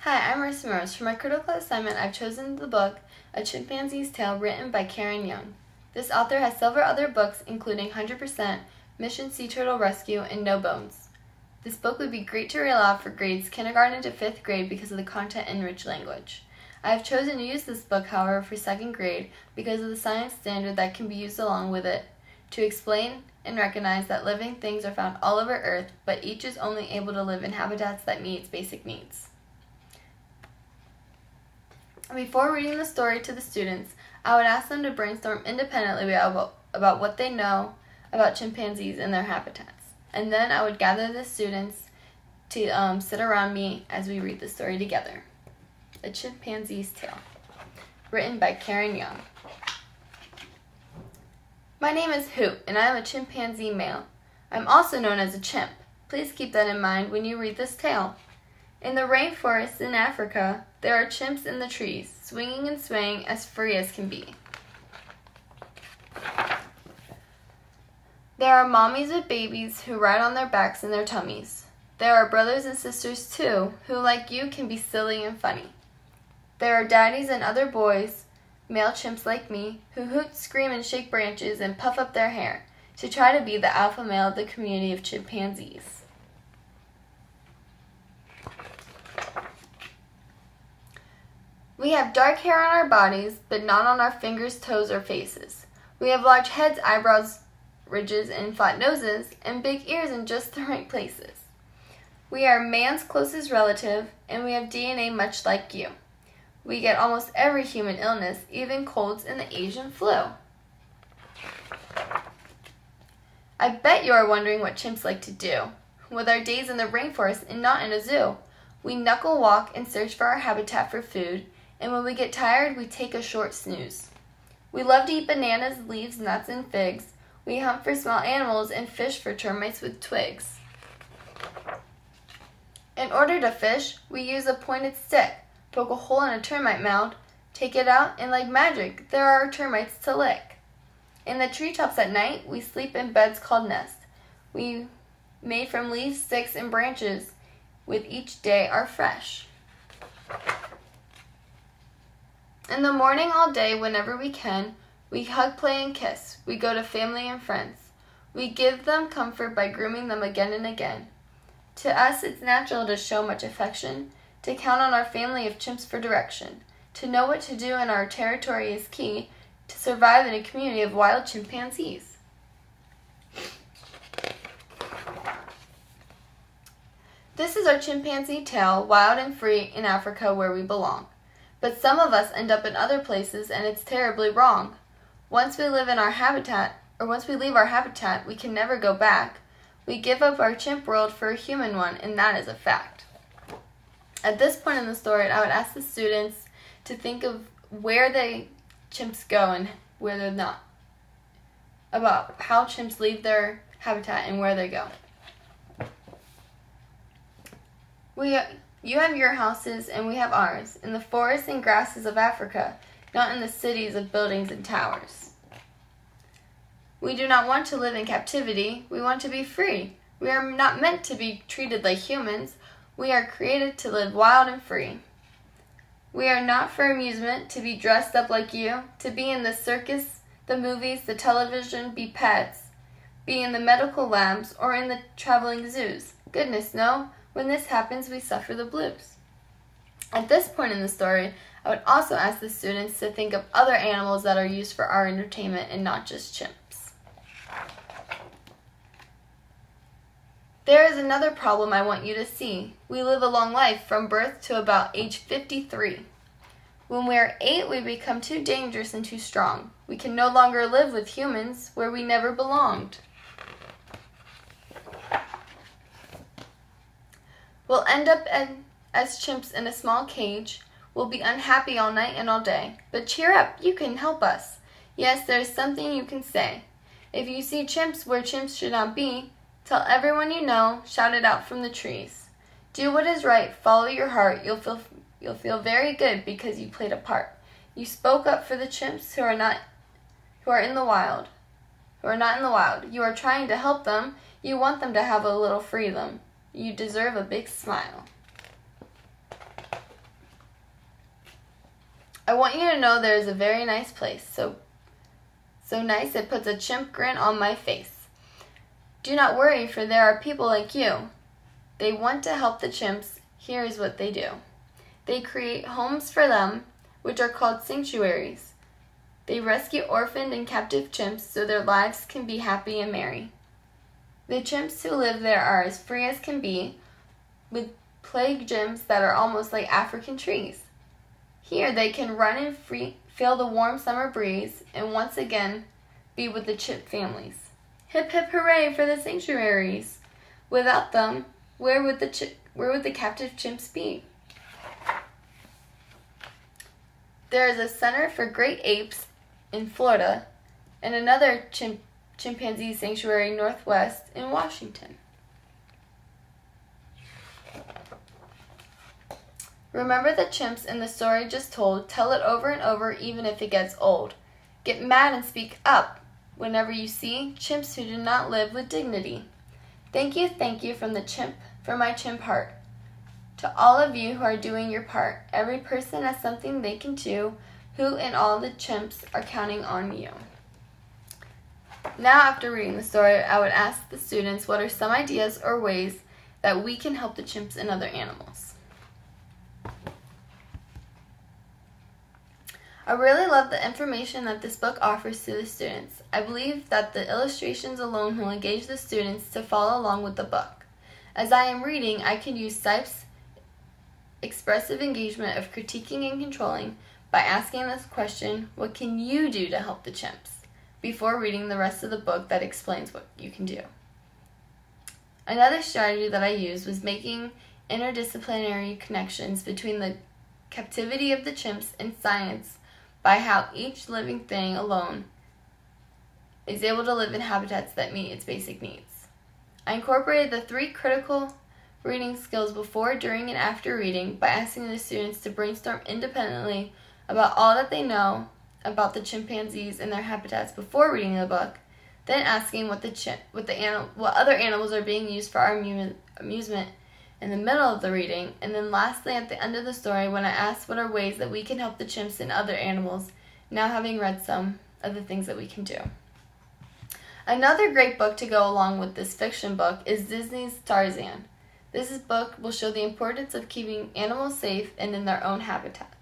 Hi, I'm Marissa Rose. For my critical assignment, I've chosen the book A Chimpanzee's Tale, written by Karen Young. This author has several other books, including 100%, Mission Sea Turtle Rescue, and No Bones. This book would be great to read aloud for grades kindergarten to 5th grade because of the content and rich language. I have chosen to use this book, however, for 2nd grade because of the science standard that can be used along with it to explain and recognize that living things are found all over Earth, but each is only able to live in habitats that meet its basic needs. Before reading the story to the students, I would ask them to brainstorm independently about what they know about chimpanzees and their habitats. And then I would gather the students to sit around me as we read the story together. A Chimpanzee's Tale, written by Karen Young. My name is Hoot, and I am a chimpanzee male. I'm also known as a chimp. Please keep that in mind when you read this tale. In the rainforest in Africa, there are chimps in the trees, swinging and swaying as free as can be. There are mommies with babies who ride on their backs and their tummies. There are brothers and sisters, too, who, like you, can be silly and funny. There are daddies and other boys, male chimps like me, who hoot, scream, and shake branches and puff up their hair to try to be the alpha male of the community of chimpanzees. We have dark hair on our bodies, but not on our fingers, toes, or faces. We have large heads, eyebrows, ridges, and flat noses, and big ears in just the right places. We are man's closest relative, and we have DNA much like you. We get almost every human illness, even colds and the Asian flu. I bet you are wondering what chimps like to do. With our days in the rainforest and not in a zoo, we knuckle walk and search for our habitat for food, and when we get tired, we take a short snooze. We love to eat bananas, leaves, nuts, and figs. We hunt for small animals and fish for termites with twigs. In order to fish, we use a pointed stick, poke a hole in a termite mound, take it out, and like magic, there are termites to lick. In the treetops at night, we sleep in beds called nests. We made from leaves, sticks, and branches, with each day are fresh. In the morning all day, whenever we can, we hug, play, and kiss. We go to family and friends. We give them comfort by grooming them again and again. To us, it's natural to show much affection, to count on our family of chimps for direction. To know what to do in our territory is key to survive in a community of wild chimpanzees. This is our chimpanzee tale, wild and free in Africa where we belong. But some of us end up in other places and it's terribly wrong. Once we leave our habitat, we can never go back. We give up our chimp world for a human one, and that is a fact. At this point in the story, I would ask the students to think of where the chimps go and where they're not. About how chimps leave their habitat and where they go. You have your houses and we have ours, in the forests and grasses of Africa, not in the cities of buildings and towers. We do not want to live in captivity, we want to be free. We are not meant to be treated like humans, we are created to live wild and free. We are not for amusement, to be dressed up like you, to be in the circus, the movies, the television, be pets, be in the medical labs, or in the traveling zoos. Goodness, no. When this happens, we suffer the blues. At this point in the story, I would also ask the students to think of other animals that are used for our entertainment and not just chimps. There is another problem I want you to see. We live a long life from birth to about age 53. When we are 8, we become too dangerous and too strong. We can no longer live with humans where we never belonged. We'll end up as chimps in a small cage. We'll be unhappy all night and all day. But cheer up, you can help us. Yes, there's something you can say. If you see chimps where chimps should not be, tell everyone you know, shout it out from the trees. Do what is right, follow your heart, you'll feel very good because you played a part. You spoke up for the chimps who are not in the wild. You are trying to help them, you want them to have a little freedom. You deserve a big smile. I want you to know there is a very nice place, so nice it puts a chimp grin on my face. Do not worry, for there are people like you. They want to help the chimps. Here is what they do. They create homes for them, which are called sanctuaries. They rescue orphaned and captive chimps so their lives can be happy and merry. The chimps who live there are as free as can be, with plague gyms that are almost like African trees. Here they can run and feel the warm summer breeze and once again be with the chimp families. Hip hip hooray for the sanctuaries! Without them, where would the captive chimps be? There is a center for great apes in Florida and another chimpanzee sanctuary northwest in Washington. Remember the chimps in the story just told. Tell it over and over even if it gets old. Get mad and speak up whenever you see chimps who do not live with dignity. Thank you from my chimp heart. To all of you who are doing your part, every person has something they can do, who and all the chimps are counting on you. Now, after reading the story, I would ask the students what are some ideas or ways that we can help the chimps and other animals. I really love the information that this book offers to the students. I believe that the illustrations alone will engage the students to follow along with the book. As I am reading, I can use Stipe's expressive engagement of critiquing and controlling by asking this question, what can you do to help the chimps? Before reading the rest of the book that explains what you can do. Another strategy that I used was making interdisciplinary connections between the captivity of the chimps and science by how each living thing alone is able to live in habitats that meet its basic needs. I incorporated the 3 critical reading skills before, during, and after reading by asking the students to brainstorm independently about all that they know about the chimpanzees and their habitats before reading the book, then asking what other animals are being used for our amusement in the middle of the reading, and then lastly at the end of the story when I asked what are ways that we can help the chimps and other animals, now having read some of the things that we can do. Another great book to go along with this fiction book is Disney's Tarzan. This book will show the importance of keeping animals safe and in their own habitat.